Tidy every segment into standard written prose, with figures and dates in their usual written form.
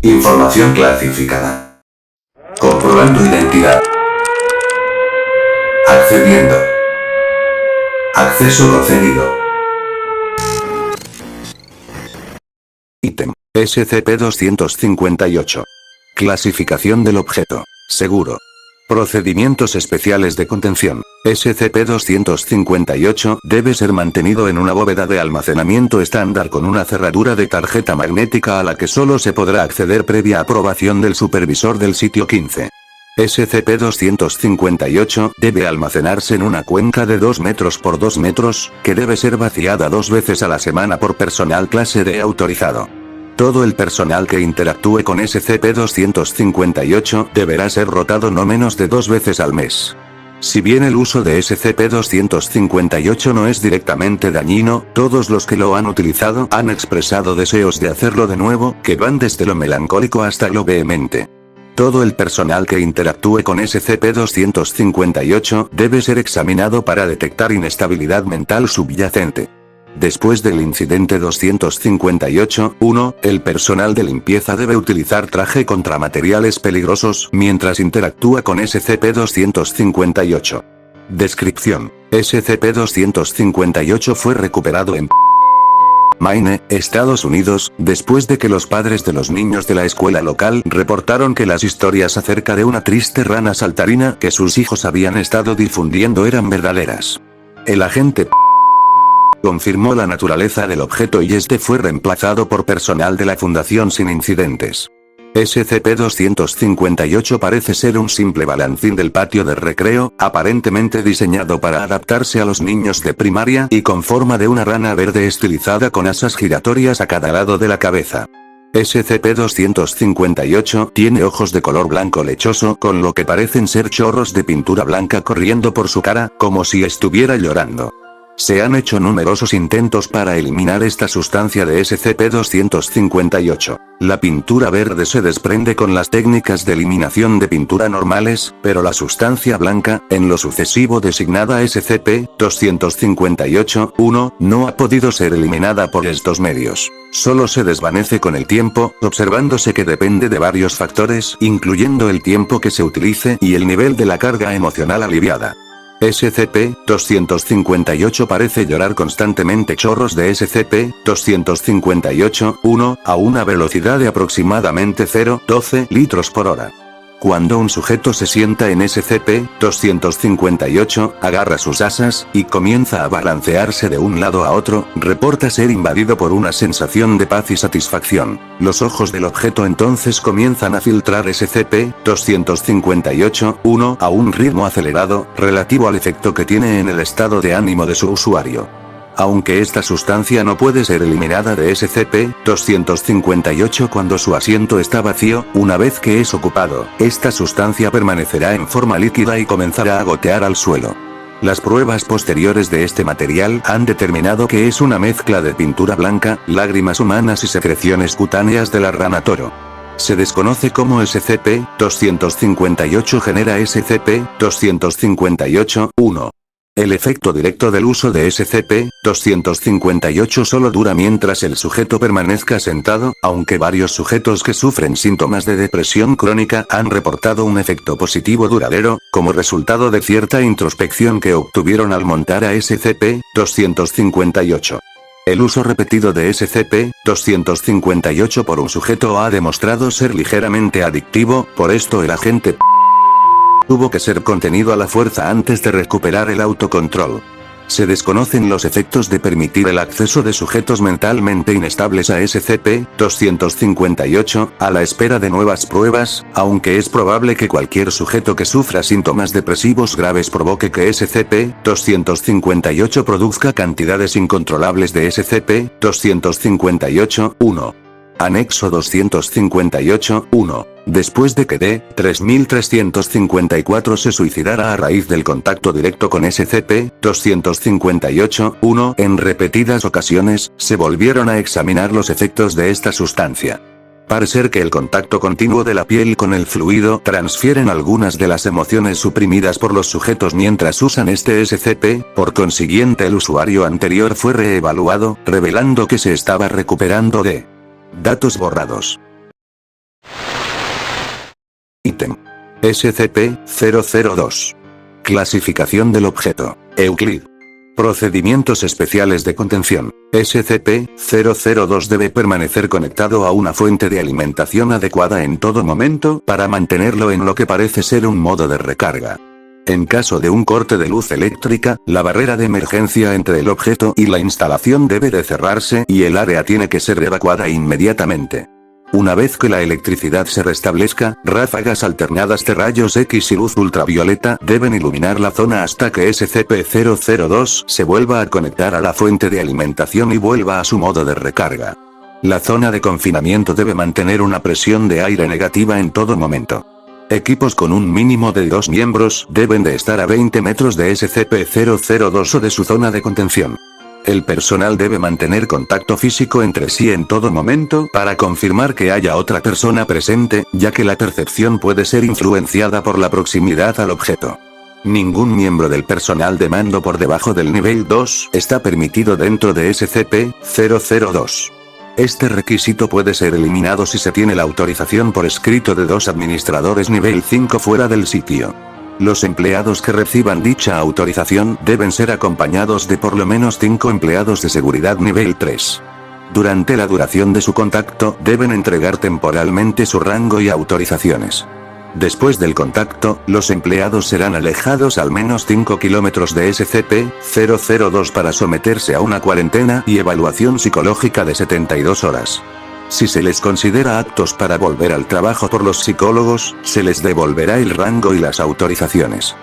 Información clasificada. Comprobando identidad. Accediendo. Acceso concedido. Ítem. SCP-258. Clasificación del objeto. Seguro. Procedimientos especiales de contención. SCP-258 debe ser mantenido en una bóveda de almacenamiento estándar con una cerradura de tarjeta magnética a la que solo se podrá acceder previa aprobación del supervisor del sitio 15. SCP-258 debe almacenarse en una cuenca de 2 metros por 2 metros, que debe ser vaciada 2 veces a la semana por personal clase D autorizado. Todo el personal que interactúe con SCP-258 deberá ser rotado no menos de 2 veces al mes. Si bien el uso de SCP-258 no es directamente dañino, todos los que lo han utilizado han expresado deseos de hacerlo de nuevo, que van desde lo melancólico hasta lo vehemente. Todo el personal que interactúe con SCP-258 debe ser examinado para detectar inestabilidad mental subyacente. Después del incidente 258-1, el personal de limpieza debe utilizar traje contra materiales peligrosos mientras interactúa con SCP-258. Descripción: SCP-258 fue recuperado en Maine, Estados Unidos, después de que los padres de los niños de la escuela local reportaron que las historias acerca de una triste rana saltarina que sus hijos habían estado difundiendo eran verdaderas. El agente confirmó la naturaleza del objeto y este fue reemplazado por personal de la fundación sin incidentes. SCP-258 parece ser un simple balancín del patio de recreo, aparentemente diseñado para adaptarse a los niños de primaria y con forma de una rana verde estilizada con asas giratorias a cada lado de la cabeza. SCP-258 tiene ojos de color blanco lechoso con lo que parecen ser chorros de pintura blanca corriendo por su cara, como si estuviera llorando. Se han hecho numerosos intentos para eliminar esta sustancia de SCP-258. La pintura verde se desprende con las técnicas de eliminación de pintura normales, pero la sustancia blanca, en lo sucesivo designada SCP-258-1, no ha podido ser eliminada por estos medios. Solo se desvanece con el tiempo, observándose que depende de varios factores, incluyendo el tiempo que se utilice y el nivel de la carga emocional aliviada. SCP-258 parece llorar constantemente chorros de SCP-258-1 a una velocidad de aproximadamente 0,12 litros por hora. Cuando un sujeto se sienta en SCP-258, agarra sus asas y comienza a balancearse de un lado a otro, reporta ser invadido por una sensación de paz y satisfacción. Los ojos del objeto entonces comienzan a filtrar SCP-258-1 a un ritmo acelerado, relativo al efecto que tiene en el estado de ánimo de su usuario. Aunque esta sustancia no puede ser eliminada de SCP-258 cuando su asiento está vacío, una vez que es ocupado, esta sustancia permanecerá en forma líquida y comenzará a gotear al suelo. Las pruebas posteriores de este material han determinado que es una mezcla de pintura blanca, lágrimas humanas y secreciones cutáneas de la rana toro. Se desconoce cómo SCP-258 genera SCP-258-1. El efecto directo del uso de SCP-258 solo dura mientras el sujeto permanezca sentado, aunque varios sujetos que sufren síntomas de depresión crónica han reportado un efecto positivo duradero, como resultado de cierta introspección que obtuvieron al montar a SCP-258. El uso repetido de SCP-258 por un sujeto ha demostrado ser ligeramente adictivo, por esto el agente tuvo que ser contenido a la fuerza antes de recuperar el autocontrol. Se desconocen los efectos de permitir el acceso de sujetos mentalmente inestables a SCP-258, a la espera de nuevas pruebas, aunque es probable que cualquier sujeto que sufra síntomas depresivos graves provoque que SCP-258 produzca cantidades incontrolables de SCP-258-1. Anexo 258-1. Después de que D-3354 se suicidara a raíz del contacto directo con SCP-258-1 en repetidas ocasiones, se volvieron a examinar los efectos de esta sustancia. Parece que el contacto continuo de la piel con el fluido transfieren algunas de las emociones suprimidas por los sujetos mientras usan este SCP, por consiguiente el usuario anterior fue reevaluado, revelando que se estaba recuperando de datos borrados. ítem. SCP-002. Clasificación del objeto. Euclid. Procedimientos especiales de contención. SCP-002 debe permanecer conectado a una fuente de alimentación adecuada en todo momento para mantenerlo en lo que parece ser un modo de recarga. En caso de un corte de luz eléctrica, la barrera de emergencia entre el objeto y la instalación debe de cerrarse y el área tiene que ser evacuada inmediatamente. Una vez que la electricidad se restablezca, ráfagas alternadas de rayos X y luz ultravioleta deben iluminar la zona hasta que SCP-002 se vuelva a conectar a la fuente de alimentación y vuelva a su modo de recarga. La zona de confinamiento debe mantener una presión de aire negativa en todo momento. Equipos con un mínimo de 2 miembros deben de estar a 20 metros de SCP-002 o de su zona de contención. El personal debe mantener contacto físico entre sí en todo momento para confirmar que haya otra persona presente, ya que la percepción puede ser influenciada por la proximidad al objeto. Ningún miembro del personal de mando por debajo del nivel 2 está permitido dentro de SCP-002. Este requisito puede ser eliminado si se tiene la autorización por escrito de 2 administradores nivel 5 fuera del sitio. Los empleados que reciban dicha autorización deben ser acompañados de por lo menos 5 empleados de seguridad nivel 3. Durante la duración de su contacto, deben entregar temporalmente su rango y autorizaciones. Después del contacto, los empleados serán alejados al menos 5 kilómetros de SCP-002 para someterse a una cuarentena y evaluación psicológica de 72 horas. Si se les considera aptos para volver al trabajo por los psicólogos, se les devolverá el rango y las autorizaciones.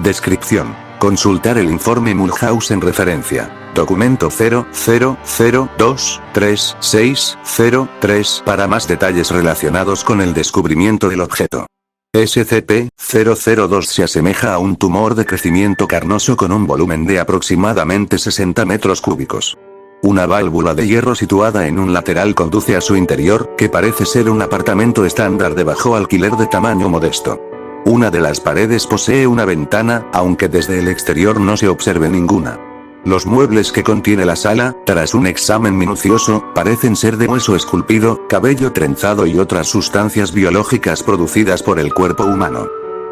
Descripción. Consultar el informe Mulhouse en referencia. Documento 00023603 para más detalles relacionados con el descubrimiento del objeto. SCP-002 se asemeja a un tumor de crecimiento carnoso con un volumen de aproximadamente 60 metros cúbicos. Una válvula de hierro situada en un lateral conduce a su interior, que parece ser un apartamento estándar de bajo alquiler de tamaño modesto. Una de las paredes posee una ventana, aunque desde el exterior no se observe ninguna. Los muebles que contiene la sala, tras un examen minucioso, parecen ser de hueso esculpido, cabello trenzado y otras sustancias biológicas producidas por el cuerpo humano.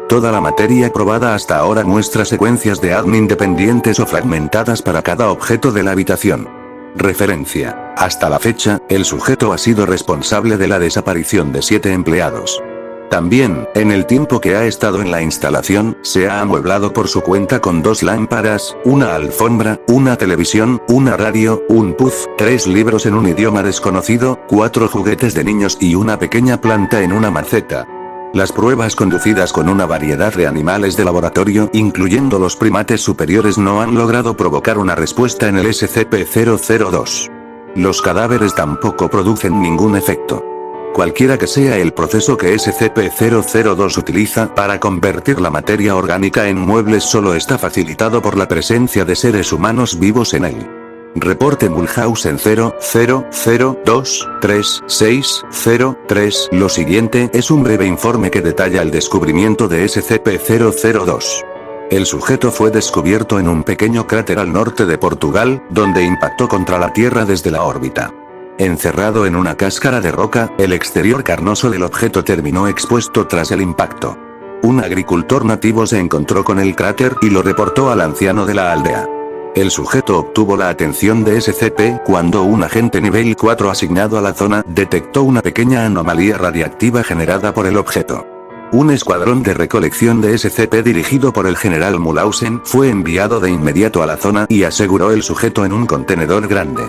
Toda la materia probada hasta ahora muestra secuencias de admin dependientes o fragmentadas para cada objeto de la habitación. Referencia. Hasta la fecha, el sujeto ha sido responsable de la desaparición de 7 empleados. También, en el tiempo que ha estado en la instalación, se ha amueblado por su cuenta con 2 lámparas, una alfombra, una televisión, una radio, un puff, 3 libros en un idioma desconocido, 4 juguetes de niños y una pequeña planta en una maceta. Las pruebas conducidas con una variedad de animales de laboratorio, incluyendo los primates superiores, no han logrado provocar una respuesta en el SCP-002. Los cadáveres tampoco producen ningún efecto. Cualquiera que sea el proceso que SCP-002 utiliza para convertir la materia orgánica en muebles solo está facilitado por la presencia de seres humanos vivos en él. Reporte Mulhouse en 00023603. Lo siguiente es un breve informe que detalla el descubrimiento de SCP-002. El sujeto fue descubierto en un pequeño cráter al norte de Portugal, donde impactó contra la Tierra desde la órbita. Encerrado en una cáscara de roca, el exterior carnoso del objeto terminó expuesto tras el impacto. Un agricultor nativo se encontró con el cráter y lo reportó al anciano de la aldea. El sujeto obtuvo la atención de SCP cuando un agente nivel 4 asignado a la zona detectó una pequeña anomalía radiactiva generada por el objeto. Un escuadrón de recolección de SCP dirigido por el general Mulhausen fue enviado de inmediato a la zona y aseguró el sujeto en un contenedor grande.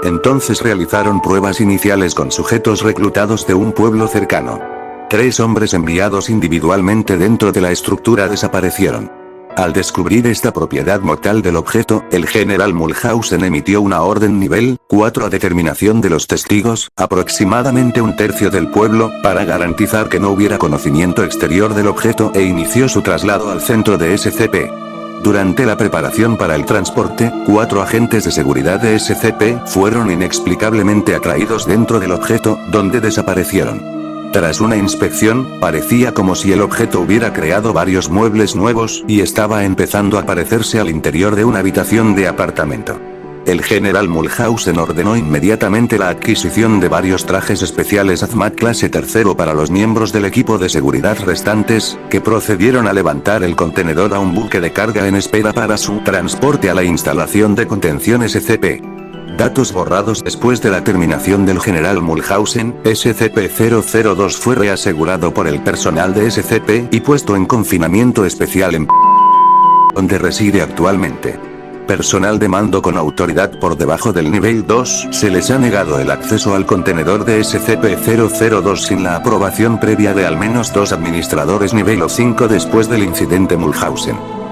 Entonces realizaron pruebas iniciales con sujetos reclutados de un pueblo cercano. 3 hombres enviados individualmente dentro de la estructura desaparecieron. Al descubrir esta propiedad mortal del objeto, el general Mulhausen emitió una orden nivel 4 a determinación de los testigos, aproximadamente un tercio del pueblo, para garantizar que no hubiera conocimiento exterior del objeto, e inició su traslado al centro de SCP. Durante la preparación para el transporte, 4 agentes de seguridad de SCP fueron inexplicablemente atraídos dentro del objeto, donde desaparecieron. Tras una inspección, parecía como si el objeto hubiera creado varios muebles nuevos y estaba empezando a parecerse al interior de una habitación de apartamento. El general Mulhausen ordenó inmediatamente la adquisición de varios trajes especiales Hazmat clase tercero para los miembros del equipo de seguridad restantes, que procedieron a levantar el contenedor a un buque de carga en espera para su transporte a la instalación de contención SCP. Datos borrados después de la terminación del general Mulhausen, SCP-002 fue reasegurado por el personal de SCP y puesto en confinamiento especial en donde reside actualmente. Personal de mando con autoridad por debajo del nivel 2 se les ha negado el acceso al contenedor de SCP-002 sin la aprobación previa de al menos 2 administradores nivel 5 después del incidente Mulhausen.